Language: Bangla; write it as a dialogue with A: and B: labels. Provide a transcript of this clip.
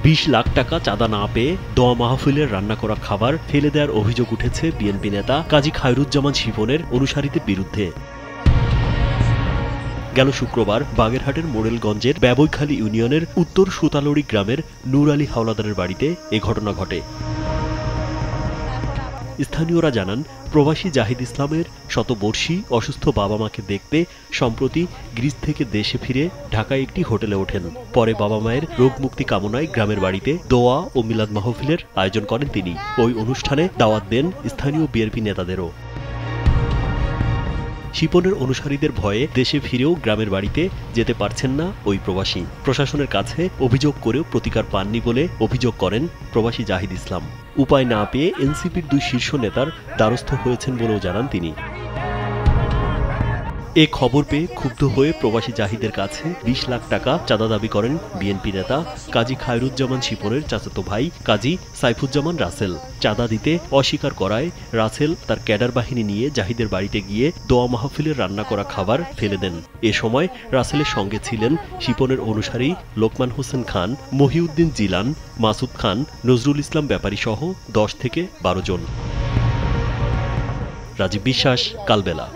A: 20 লাখ টাকা চাঁদা না পেয়ে দোয়া মাহফিলের রান্না করা খাবার ফেলে দেওয়ার অভিযোগ উঠেছে বিএনপি নেতা কাজী খায়রুজ্জামান শিপনের অনুসারীদের বিরুদ্ধে। গেল শুক্রবার বাগেরহাটের মোড়েলগঞ্জের ব্যবইখালী ইউনিয়নের উত্তর সুতালড়ি গ্রামের নূর আলী হাওলাদারের বাড়িতে এ ঘটনা ঘটে। স্থানীয়রা জানান, প্রবাসী জাহিদ ইসলামের শতবর্ষী অসুস্থ বাবা মাকে দেখতে সম্প্রতি গ্রিস থেকে দেশে ফিরে ঢাকায় একটি হোটেলে ওঠেন। পরে বাবা মায়ের রোগ মুক্তি কামনায় গ্রামের বাড়িতে দোয়া ও মিলাদ মাহফিলের আয়োজন করেন তিনি। ওই অনুষ্ঠানে দাওয়াত দেন স্থানীয় বিএনপি নেতাদেরও। শিপনের অনুসারীদের ভয়ে দেশে ফিরেও গ্রামের বাড়িতে যেতে পারছেন না ওই প্রবাসী। প্রশাসনের কাছে অভিযোগ করেও প্রতিকার পাননি বলে অভিযোগ করেন প্রবাসী জাহিদ ইসলাম। উপায় না পেয়ে এনসিপির 2 শীর্ষ নেতার দ্বারস্থ হয়েছেন বলেও জানান তিনি। এ খবর পেয়ে ক্ষুব্ধ হয়ে প্রবাসী জাহিদের কাছে 20 লাখ টাকা চাঁদা দাবি করেন বিএনপি নেতা কাজী খায়রুজ্জামান শিপনের চাচাতো ভাই কাজী সাইফুজ্জামান রাসেল। চাঁদা দিতে অস্বীকার করায় রাসেল তার ক্যাডার বাহিনী নিয়ে জাহিদের বাড়িতে গিয়ে দোয়া মাহফিলের রান্না করা খাবার ফেলে দেন। এ সময় রাসেলের সঙ্গে ছিলেন শিপনের অনুসারী লোকমান হোসেন খান, মহিউদ্দিন জিলান, মাসুদ খান, নজরুল ইসলাম ব্যাপারী সহ 10 থেকে 12 জন। রাজীব বিশ্বাস, কালবেলা।